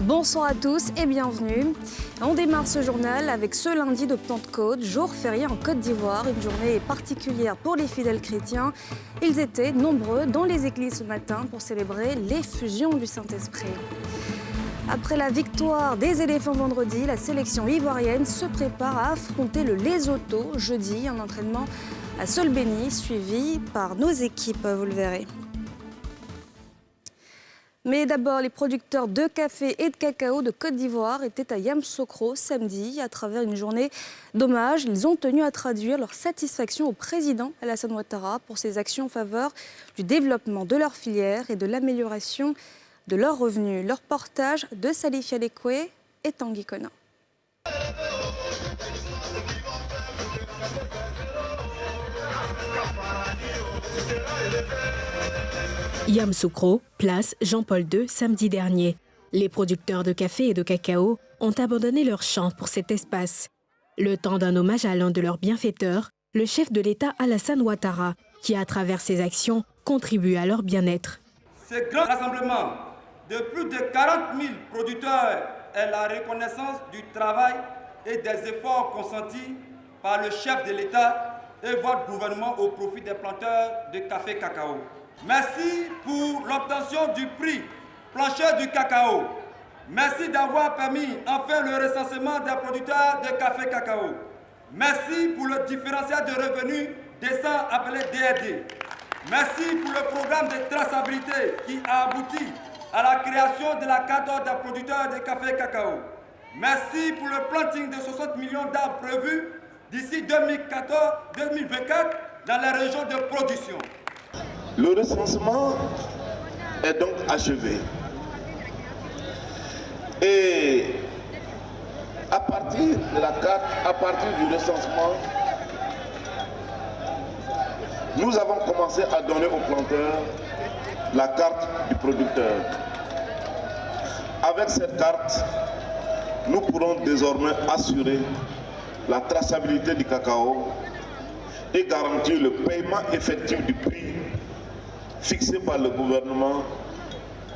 Bonsoir à tous et bienvenue. On démarre ce journal avec ce lundi de Pentecôte, jour férié en Côte d'Ivoire, une journée particulière pour les fidèles chrétiens. Ils étaient nombreux dans les églises ce matin pour célébrer l'effusion du Saint-Esprit. Après la victoire des éléphants vendredi, la sélection ivoirienne se prépare à affronter le Lesotho jeudi, un entraînement à Solbeni suivi par nos équipes, vous le verrez. Mais d'abord, les producteurs de café et de cacao de Côte d'Ivoire étaient à Yamoussoukro samedi. À travers une journée d'hommage, ils ont tenu à traduire leur satisfaction au président Alassane Ouattara pour ses actions en faveur du développement de leur filière et de l'amélioration de leurs revenus. Leur portage de Salif Yadekwe et Tanguy Kona. Yamoussoukro, place Jean-Paul II, samedi dernier. Les producteurs de café et de cacao ont abandonné leurs champs pour cet espace. Le temps d'un hommage à l'un de leurs bienfaiteurs, le chef de l'État Alassane Ouattara, qui à travers ses actions contribue à leur bien-être. Ce grand rassemblement de plus de 40 000 producteurs est la reconnaissance du travail et des efforts consentis par le chef de l'État et votre gouvernement au profit des planteurs de café cacao. Merci pour l'obtention du prix plancher du cacao. Merci d'avoir permis enfin le recensement des producteurs de café cacao. Merci pour le différentiel de revenus décent appelé DRD. Merci pour le programme de traçabilité qui a abouti à la création de la carte d'ordre des producteurs de café cacao. Merci pour le planting de 60 millions d'arbres prévus d'ici 2024 dans les régions de production. Le recensement est donc achevé. Et à partir de la carte, à partir du recensement, nous avons commencé à donner aux planteurs la carte du producteur. Avec cette carte, nous pourrons désormais assurer la traçabilité du cacao et garantir le paiement effectif du prix fixé par le gouvernement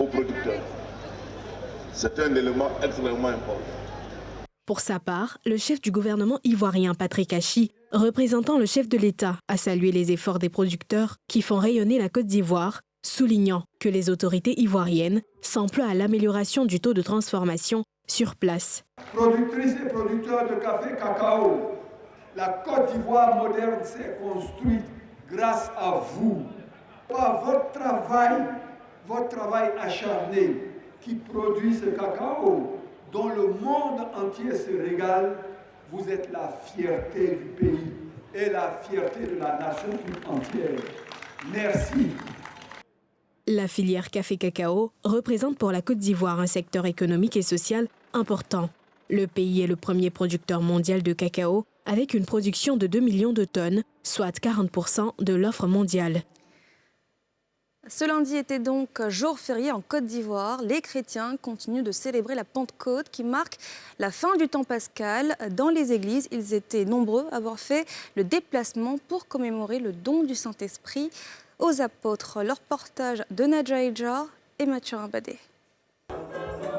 aux producteurs. C'est un élément extrêmement important. Pour sa part, le chef du gouvernement ivoirien Patrick Hachi, représentant le chef de l'État, a salué les efforts des producteurs qui font rayonner la Côte d'Ivoire, soulignant que les autorités ivoiriennes s'emploient à l'amélioration du taux de transformation sur place. Productrices et producteurs de café cacao, la Côte d'Ivoire moderne s'est construite grâce à vous. Par votre travail acharné qui produit ce cacao dont le monde entier se régale, vous êtes la fierté du pays et la fierté de la nation toute entière. Merci. La filière café-cacao représente pour la Côte d'Ivoire un secteur économique et social important. Le pays est le premier producteur mondial de cacao avec une production de 2 millions de tonnes, soit 40% de l'offre mondiale. Ce lundi était donc jour férié en Côte d'Ivoire. Les chrétiens continuent de célébrer la Pentecôte qui marque la fin du temps pascal. Dans les églises, ils étaient nombreux à avoir fait le déplacement pour commémorer le don du Saint-Esprit aux apôtres. Leur portage de Nadja Ejar et Mathieu Imbadé.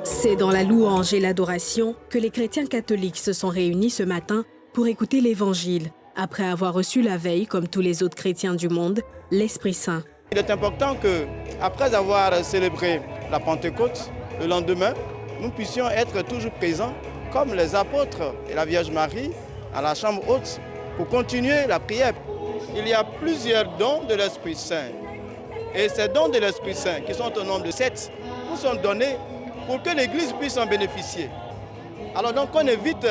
C'est dans la louange et l'adoration que les chrétiens catholiques se sont réunis ce matin pour écouter l'Évangile, après avoir reçu la veille, comme tous les autres chrétiens du monde, l'Esprit Saint. Il est important que, après avoir célébré la Pentecôte, le lendemain, nous puissions être toujours présents, comme les apôtres et la Vierge Marie, à la chambre haute, pour continuer la prière. Il y a plusieurs dons de l'Esprit Saint. Et ces dons de l'Esprit Saint, qui sont au nombre de 7, nous sont donnés pour que l'Église puisse en bénéficier. Alors donc on évite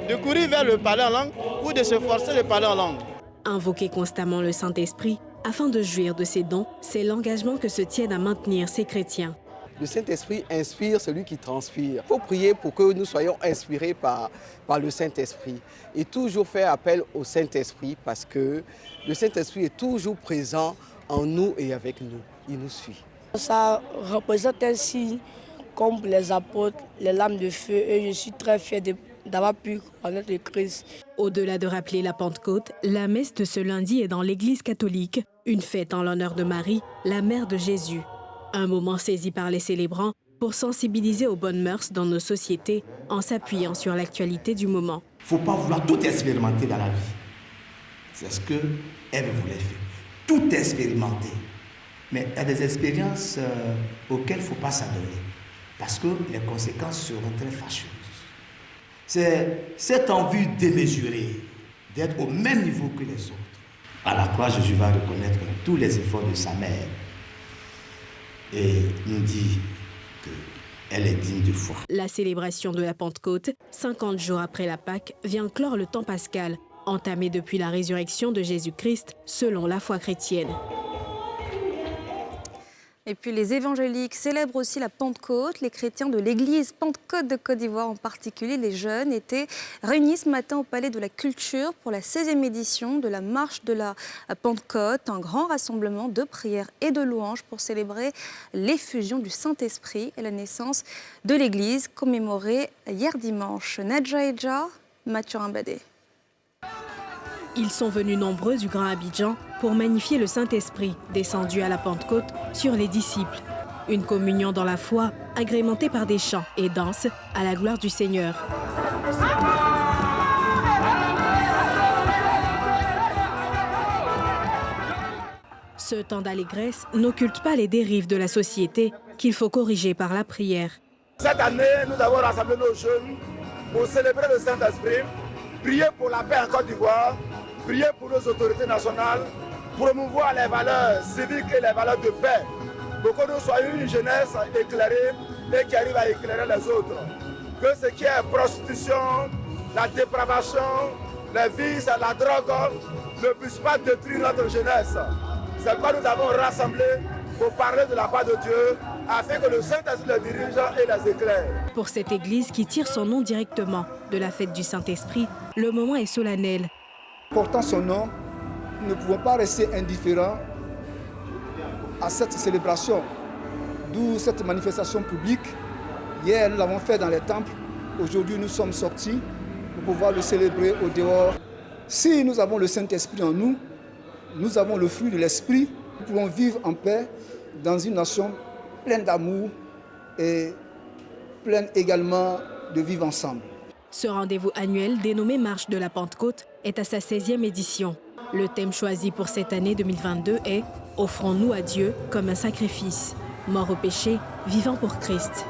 de courir vers le parler en langue ou de se forcer de parler en langue. Invoquer constamment le Saint-Esprit afin de jouir de ces dons, c'est l'engagement que se tiennent à maintenir ces chrétiens. Le Saint-Esprit inspire celui qui transpire. Il faut prier pour que nous soyons inspirés par le Saint-Esprit et toujours faire appel au Saint-Esprit parce que le Saint-Esprit est toujours présent en nous et avec nous. Il nous suit. Ça représente ainsi, comme les apôtres, les lames de feu, et je suis très fier d'avoir pu connaître le Christ. Au-delà de rappeler la Pentecôte, la messe de ce lundi est dans l'Église catholique, une fête en l'honneur de Marie, la mère de Jésus. Un moment saisi par les célébrants pour sensibiliser aux bonnes mœurs dans nos sociétés en s'appuyant sur l'actualité du moment. Il ne faut pas vouloir tout expérimenter dans la vie. C'est ce qu'elle voulait faire. Tout expérimenter. Mais il y a des expériences auxquelles il ne faut pas s'adonner. Parce que les conséquences seront très fâcheuses. C'est cette envie démesurée d'être au même niveau que les autres. À la croix, Jésus va reconnaître tous les efforts de sa mère et nous dit qu'elle est digne de foi. La célébration de la Pentecôte, 50 jours après la Pâque, vient clore le temps pascal, entamé depuis la résurrection de Jésus-Christ selon la foi chrétienne. Et puis les évangéliques célèbrent aussi la Pentecôte. Les chrétiens de l'église Pentecôte de Côte d'Ivoire, en particulier les jeunes, étaient réunis ce matin au Palais de la Culture pour la 16e édition de la marche de la Pentecôte, un grand rassemblement de prières et de louanges pour célébrer l'effusion du Saint-Esprit et la naissance de l'église commémorée hier dimanche. Nadja Eja, Mathurin Badé. Ils sont venus nombreux du Grand Abidjan pour magnifier le Saint-Esprit, descendu à la Pentecôte sur les disciples. Une communion dans la foi, agrémentée par des chants et danses à la gloire du Seigneur. Ce temps d'allégresse n'occulte pas les dérives de la société qu'il faut corriger par la prière. Cette année, nous avons rassemblé nos jeunes pour célébrer le Saint-Esprit, prier pour la paix en Côte d'Ivoire, prier pour nos autorités nationales, promouvoir les valeurs civiques et les valeurs de paix, pour que nous soyons une jeunesse éclairée et qui arrive à éclairer les autres. Que ce qui est prostitution, la dépravation, les vices, la drogue ne puisse pas détruire notre jeunesse. C'est pourquoi nous avons rassemblé pour parler de la part de Dieu, afin que le Saint-Esprit les dirige et les éclaire. Pour cette église qui tire son nom directement de la fête du Saint-Esprit, le moment est solennel. Portant son nom, nous ne pouvons pas rester indifférents à cette célébration, d'où cette manifestation publique. Hier, nous l'avons fait dans les temples. Aujourd'hui, nous sommes sortis pour pouvoir le célébrer au dehors. Si nous avons le Saint-Esprit en nous, nous avons le fruit de l'Esprit. Nous pouvons vivre en paix dans une nation pleine d'amour et pleine également de vivre ensemble. Ce rendez-vous annuel dénommé Marche de la Pentecôte est à sa 16e édition. Le thème choisi pour cette année 2022 est « Offrons-nous à Dieu comme un sacrifice, mort au péché, vivant pour Christ ».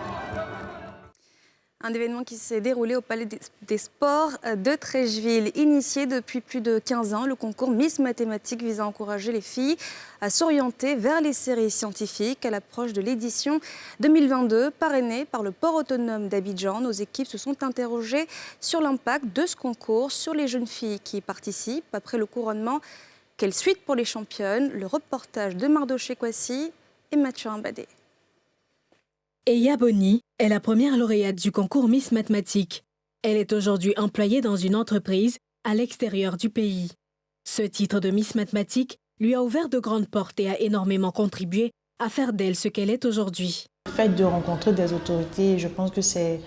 Un événement qui s'est déroulé au Palais des Sports de Treichville. Initié depuis plus de 15 ans, le concours Miss Mathématiques vise à encourager les filles à s'orienter vers les séries scientifiques à l'approche de l'édition 2022. Parrainée par le port autonome d'Abidjan, nos équipes se sont interrogées sur l'impact de ce concours sur les jeunes filles qui y participent. Après le couronnement, quelle suite pour les championnes? Le reportage de Mardoché Kwasi et Mathurin Badé. Eya Boni est la première lauréate du concours Miss Mathématiques. Elle est aujourd'hui employée dans une entreprise à l'extérieur du pays. Ce titre de Miss Mathématiques lui a ouvert de grandes portes et a énormément contribué à faire d'elle ce qu'elle est aujourd'hui. Le fait de rencontrer des autorités, je pense que c'est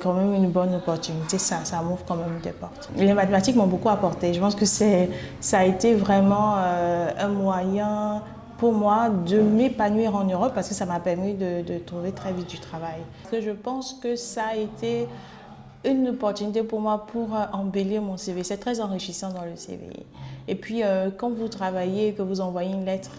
quand même une bonne opportunité, ça m'ouvre quand même des portes. Les mathématiques m'ont beaucoup apporté. Je pense que ça a été vraiment un moyen pour moi de m'épanouir en Europe parce que ça m'a permis de trouver très vite du travail. Je pense que ça a été une opportunité pour moi pour embellir mon CV. C'est très enrichissant dans le CV. Et puis, quand vous travaillez, que vous envoyez une lettre,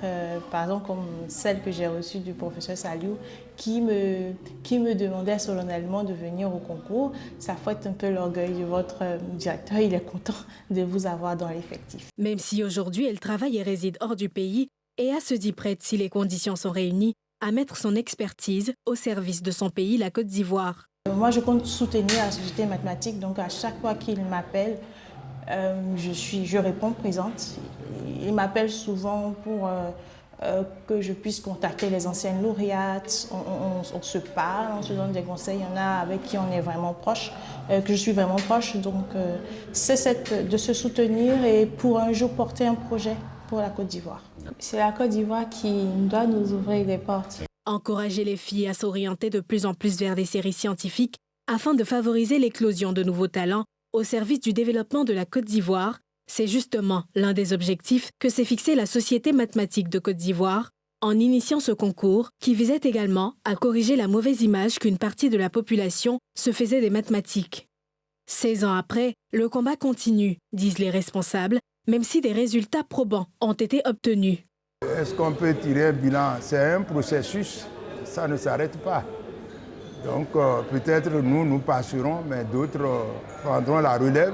par exemple comme celle que j'ai reçue du professeur Saliou, qui me demandait solennellement de venir au concours, ça fouette un peu l'orgueil de votre directeur. Il est content de vous avoir dans l'effectif. Même si aujourd'hui, elle travaille et réside hors du pays, Eya se dit prête, si les conditions sont réunies, à mettre son expertise au service de son pays, la Côte d'Ivoire. Moi, je compte soutenir la société mathématique, donc à chaque fois qu'il m'appelle, je réponds présente. Il m'appelle souvent pour que je puisse contacter les anciennes lauréates. On se parle, on se donne des conseils. Il y en a avec qui on est vraiment proche, que je suis vraiment proche. Donc, c'est de se soutenir et pour un jour porter un projet pour la Côte d'Ivoire. C'est la Côte d'Ivoire qui doit nous ouvrir des portes. Encourager les filles à s'orienter de plus en plus vers des séries scientifiques afin de favoriser l'éclosion de nouveaux talents au service du développement de la Côte d'Ivoire, c'est justement l'un des objectifs que s'est fixé la Société mathématique de Côte d'Ivoire en initiant ce concours qui visait également à corriger la mauvaise image qu'une partie de la population se faisait des mathématiques. 16 ans après, le combat continue, disent les responsables, même si des résultats probants ont été obtenus. Est-ce qu'on peut tirer un bilan? C'est un processus, ça ne s'arrête pas. Donc peut-être nous passerons, mais d'autres prendront la relève,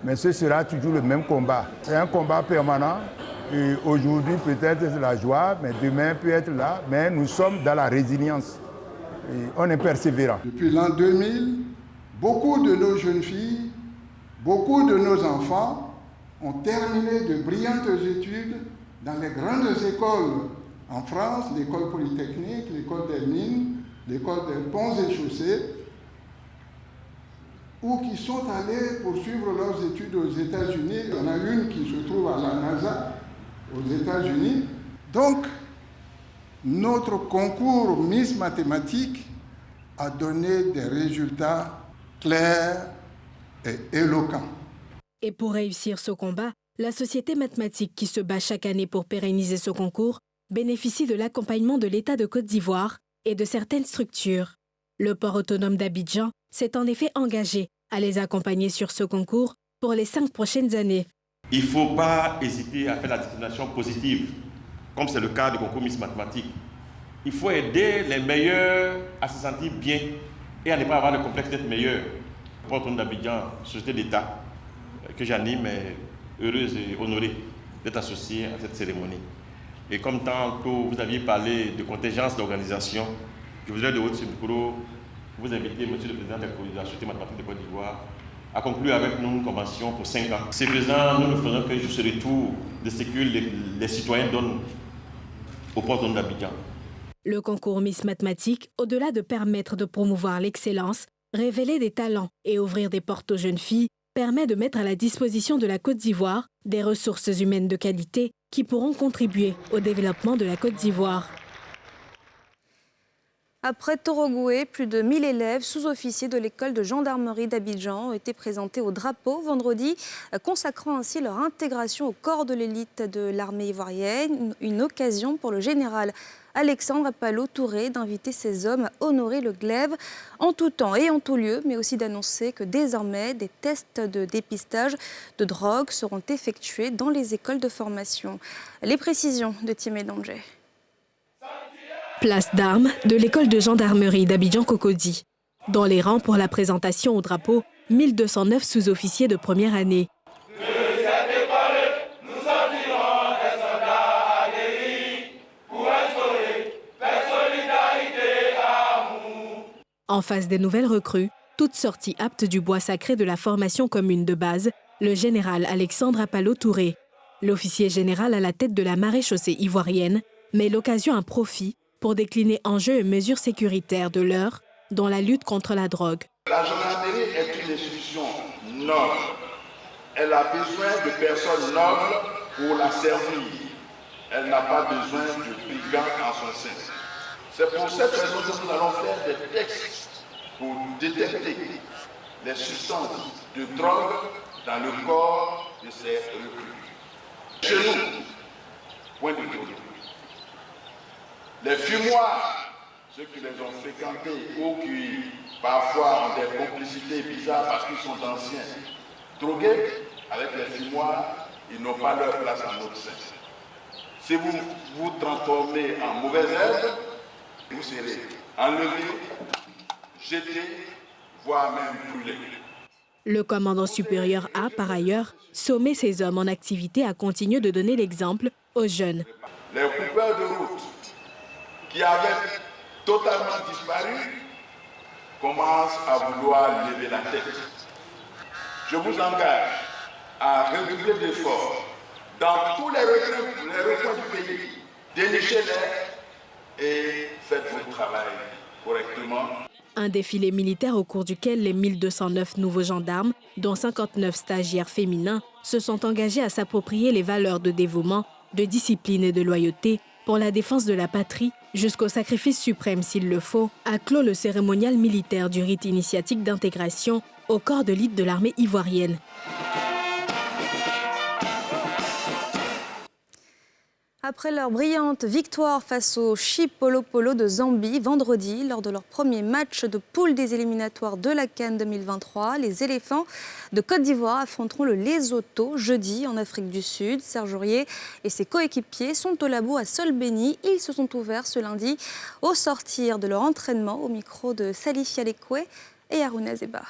mais ce sera toujours le même combat. C'est un combat permanent. Et aujourd'hui, peut-être c'est la joie, mais demain peut être là. Mais nous sommes dans la résilience. Et on est persévérant. Depuis l'an 2000, beaucoup de nos jeunes filles, beaucoup de nos enfants ont terminé de brillantes études dans les grandes écoles en France, l'école polytechnique, l'école des mines, l'école des ponts et chaussées, ou qui sont allés poursuivre leurs études aux États-Unis. Il y en a une qui se trouve à la NASA, aux États-Unis. Donc, notre concours Miss Mathématiques a donné des résultats clairs et éloquents. Et pour réussir ce combat, la Société mathématique qui se bat chaque année pour pérenniser ce concours bénéficie de l'accompagnement de l'État de Côte d'Ivoire et de certaines structures. Le port autonome d'Abidjan s'est en effet engagé à les accompagner sur ce concours pour les 5 prochaines années. Il ne faut pas hésiter à faire la discrimination positive, comme c'est le cas du concours Miss Mathématiques. Il faut aider les meilleurs à se sentir bien et à ne pas avoir le complexe d'être meilleur. Le port autonome d'Abidjan, société d'État que j'anime, est heureuse et honorée d'être associée à cette cérémonie. Et comme tantôt vous aviez parlé de contingence d'organisation, je voudrais de haut de ce micro vous inviter, monsieur le président de la Société mathématique de Côte d'Ivoire, à conclure avec nous une convention pour 5 ans. Ce faisant, nous ne faisons que juste ce retour de ce que les citoyens donnent au port autonome d'Abidjan. Le concours Miss Mathématiques, au-delà de permettre de promouvoir l'excellence, révéler des talents et ouvrir des portes aux jeunes filles, permet de mettre à la disposition de la Côte d'Ivoire des ressources humaines de qualité qui pourront contribuer au développement de la Côte d'Ivoire. Après Torogoué, plus de 1000 élèves sous-officiers de l'école de gendarmerie d'Abidjan ont été présentés au drapeau vendredi, consacrant ainsi leur intégration au corps de l'élite de l'armée ivoirienne. Une occasion pour le général Alexandre Apallo Touré d'inviter ces hommes à honorer le glaive en tout temps et en tout lieu, mais aussi d'annoncer que désormais des tests de dépistage de drogue seront effectués dans les écoles de formation. Les précisions de Timé Danger. Place d'armes de l'école de gendarmerie d'Abidjan-Cocody. Dans les rangs pour la présentation au drapeau, 1209 sous-officiers de première année. En face des nouvelles recrues, toutes sorties aptes du bois sacré de la formation commune de base, le général Alexandre Apallo Touré. L'officier général à la tête de la maréchaussée ivoirienne met l'occasion à profit pour décliner enjeux et mesures sécuritaires de l'heure dans la lutte contre la drogue. La gendarmerie est une institution noble. Elle a besoin de personnes nobles pour la servir. Elle n'a pas besoin de brigands en son sein. C'est pour cette raison que nous allons faire des textes pour détecter les substances de drogue dans le corps de ces recrues. Chez nous, point de vue. Les fumoirs, ceux qui les ont fréquentés ou qui parfois ont des complicités bizarres parce qu'ils sont anciens, drogués avec les fumoirs, ils n'ont pas leur place en notre sein. Si vous vous transformez en mauvaise herbe, vous serez enlevé, jeté, voire même brûlé. Le commandant supérieur a, par ailleurs, sommé ces hommes en activité à continuer de donner l'exemple aux jeunes. Les coupeurs de route qui avaient totalement disparu commencent à vouloir lever la tête. Je vous engage à redoubler d'efforts dans tous les recoins du pays, dénichez-les et faites votre travail correctement. Un défilé militaire au cours duquel les 1209 nouveaux gendarmes, dont 59 stagiaires féminins, se sont engagés à s'approprier les valeurs de dévouement, de discipline et de loyauté pour la défense de la patrie, jusqu'au sacrifice suprême s'il le faut, a clos le cérémonial militaire du rite initiatique d'intégration au corps de l'élite de l'armée ivoirienne. Après leur brillante victoire face au Chipolopolo de Zambie vendredi, lors de leur premier match de poule des éliminatoires de la CAN 2023, les éléphants de Côte d'Ivoire affronteront le Lesotho jeudi en Afrique du Sud. Serge Aurier et ses coéquipiers sont au labo à Solbeni. Ils se sont ouverts ce lundi au sortir de leur entraînement au micro de Salif Alekwe et Harouna Zeba.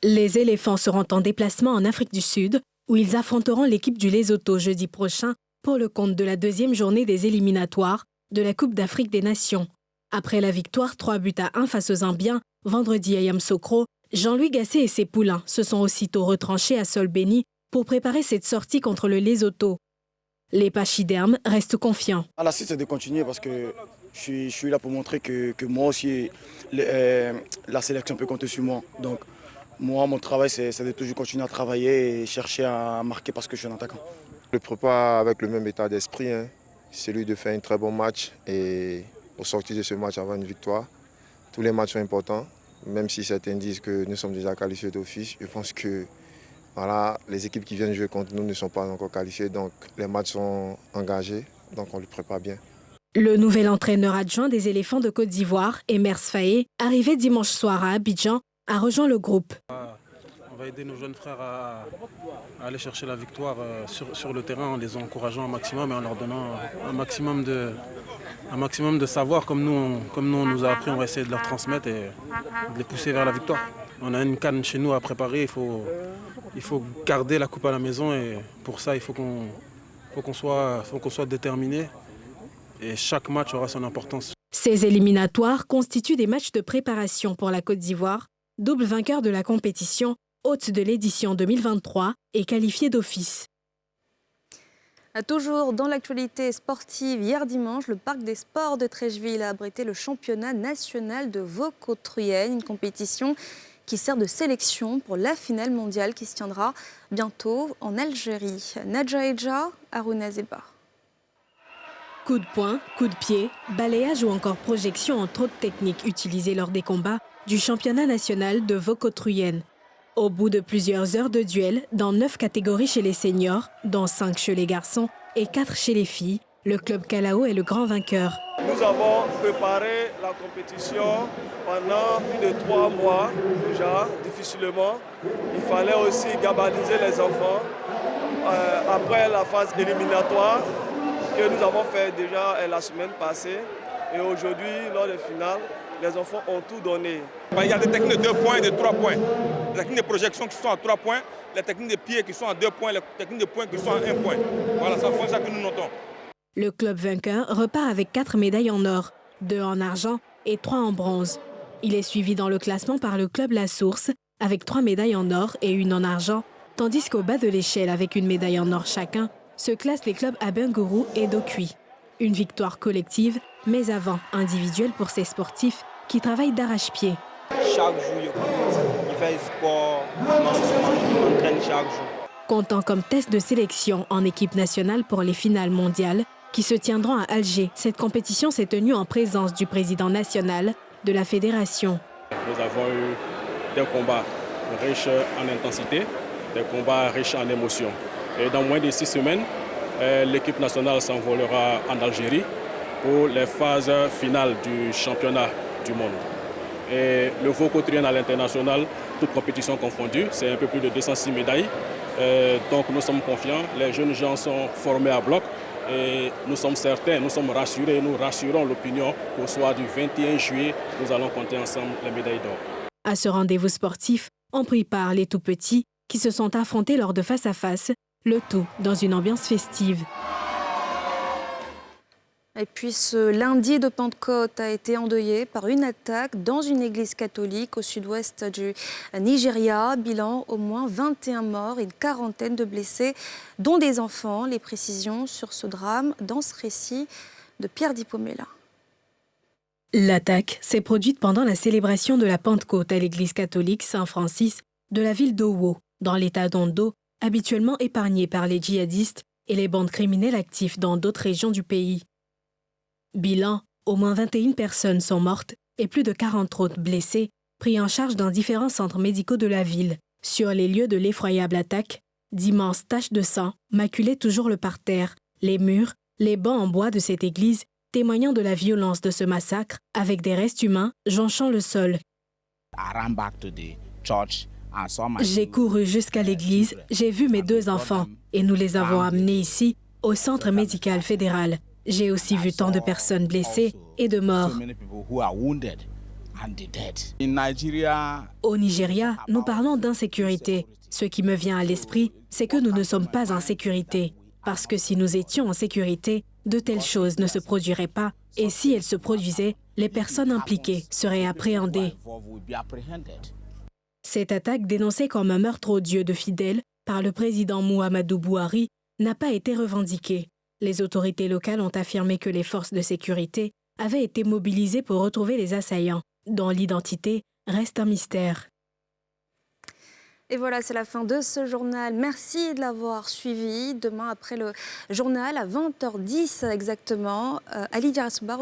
Les éléphants seront en déplacement en Afrique du Sud, où ils affronteront l'équipe du Lesotho jeudi prochain pour le compte de la deuxième journée des éliminatoires de la Coupe d'Afrique des Nations. Après la victoire 3-1 face aux Zambiens, vendredi à Yamoussoukro, Jean-Louis Gasset et ses poulains se sont aussitôt retranchés à Solbeni pour préparer cette sortie contre le Lesotho. Les pachydermes restent confiants. À la suite, c'est de continuer parce que je suis là pour montrer que moi aussi, la sélection peut compter sur moi. Donc, moi, mon travail, c'est de toujours continuer à travailler et chercher à marquer parce que je suis un attaquant. Je prépare avec le même état d'esprit, celui de faire un très bon match et au sortir de ce match avoir une victoire. Tous les matchs sont importants, même si certains disent que nous sommes déjà qualifiés d'office. Je pense que voilà, les équipes qui viennent jouer contre nous ne sont pas encore qualifiées, donc les matchs sont engagés, donc on les prépare bien. Le nouvel entraîneur adjoint des éléphants de Côte d'Ivoire, Emers Faye, arrivé dimanche soir à Abidjan, a rejoint le groupe. On va aider nos jeunes frères à aller chercher la victoire sur le terrain en les encourageant un maximum et en leur donnant un maximum de savoir comme nous on nous a appris. On va essayer de leur transmettre et de les pousser vers la victoire. On a une CAN chez nous à préparer, il faut garder la coupe à la maison et pour ça il faut qu'on soit déterminé et chaque match aura son importance. Ces éliminatoires constituent des matchs de préparation pour la Côte d'Ivoire, double vainqueur de la compétition, hôte de l'édition 2023 et qualifié d'office. Toujours dans l'actualité sportive, hier dimanche, le Parc des Sports de Treichville a abrité le championnat national de Vaucotruyenne, une compétition qui sert de sélection pour la finale mondiale qui se tiendra bientôt en Algérie. Nadja Edja, Harouna Zeba. Coup de poing, coup de pied, balayage ou encore projection entre autres techniques utilisées lors des combats du championnat national de Vaucotruyenne. Au bout de plusieurs heures de duel, dans 9 catégories chez les seniors, dont 5 chez les garçons et 4 chez les filles, le club Kalao est le grand vainqueur. Nous avons préparé la compétition pendant plus de 3 mois déjà, difficilement. Il fallait aussi galvaniser les enfants. Après la phase éliminatoire que nous avons fait déjà la semaine passée et aujourd'hui, lors des finales, les enfants ont tout donné. Il y a des techniques de 2 points et de 3 points. Les techniques de projection qui sont à 3 points, les techniques de pied qui sont à 2 points, les techniques de poing qui sont à 1 point. Voilà, c'est ça que nous notons. Le club vainqueur repart avec 4 médailles en or, 2 en argent et 3 en bronze. Il est suivi dans le classement par le club La Source avec 3 médailles en or et 1 en argent, tandis qu'au bas de l'échelle avec 1 médaille en or chacun, se classent les clubs Abengourou et Dokui. Une victoire collective, mais avant individuelle pour ces sportifs qui travaillent d'arrache-pied. Chaque jour, il fait sport, il entraîne chaque jour. Comptant comme test de sélection en équipe nationale pour les finales mondiales qui se tiendront à Alger. Cette compétition s'est tenue en présence du président national de la fédération. Nous avons eu des combats riches en intensité, des combats riches en émotions. Et dans moins de 6 semaines, l'équipe nationale s'envolera en Algérie pour les phases finales du championnat du monde. Et le Vaucotruyenne à l'international, toute compétition confondue, c'est un peu plus de 206 médailles. Donc nous sommes confiants, les jeunes gens sont formés à bloc et nous sommes certains, nous sommes rassurés, nous rassurons l'opinion qu'au soir du 21 juillet, nous allons compter ensemble les médailles d'or. À ce rendez-vous sportif, ont pris part les tout-petits qui se sont affrontés lors de face-à-face, le tout dans une ambiance festive. Et puis ce lundi de Pentecôte a été endeuillé par une attaque dans une église catholique au sud-ouest du Nigeria. Bilan, au moins 21 morts et une quarantaine de blessés, dont des enfants. Les précisions sur ce drame dans ce récit de Pierre Dipomela. L'attaque s'est produite pendant la célébration de la Pentecôte à l'église catholique Saint-Francis de la ville d'Owo, dans l'état d'Ondo, habituellement épargné par les djihadistes et les bandes criminelles actives dans d'autres régions du pays. Bilan, au moins 21 personnes sont mortes et plus de 40 autres blessées, pris en charge dans différents centres médicaux de la ville. Sur les lieux de l'effroyable attaque, d'immenses taches de sang maculaient toujours le parterre, Les murs, les bancs en bois de cette église témoignant de la violence de ce massacre, avec des restes humains jonchant le sol. J'ai couru jusqu'à l'église, j'ai vu mes 2 enfants et nous les avons amenés ici, au centre médical fédéral. J'ai aussi vu tant de personnes blessées et de morts. Au Nigeria, nous parlons d'insécurité. Ce qui me vient à l'esprit, c'est que nous ne sommes pas en sécurité. Parce que si nous étions en sécurité, de telles choses ne se produiraient pas. Et si elles se produisaient, les personnes impliquées seraient appréhendées. Cette attaque, dénoncée comme un meurtre odieux de fidèles par le président Muhammadu Buhari, n'a pas été revendiquée. Les autorités locales ont affirmé que les forces de sécurité avaient été mobilisées pour retrouver les assaillants, dont l'identité reste un mystère. Et voilà, c'est la fin de ce journal. Merci de l'avoir suivi. Demain, après le journal, à 20h10 exactement, Ali Diarra-Souba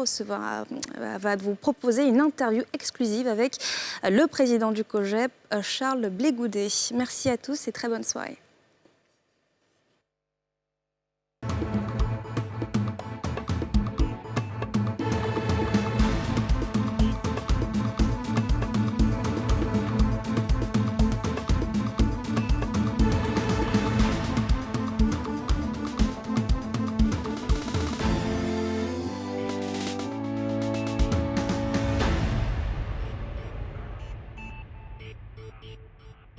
va vous proposer une interview exclusive avec le président du COJEP, Charles Blégoudet. Merci à tous et très bonne soirée.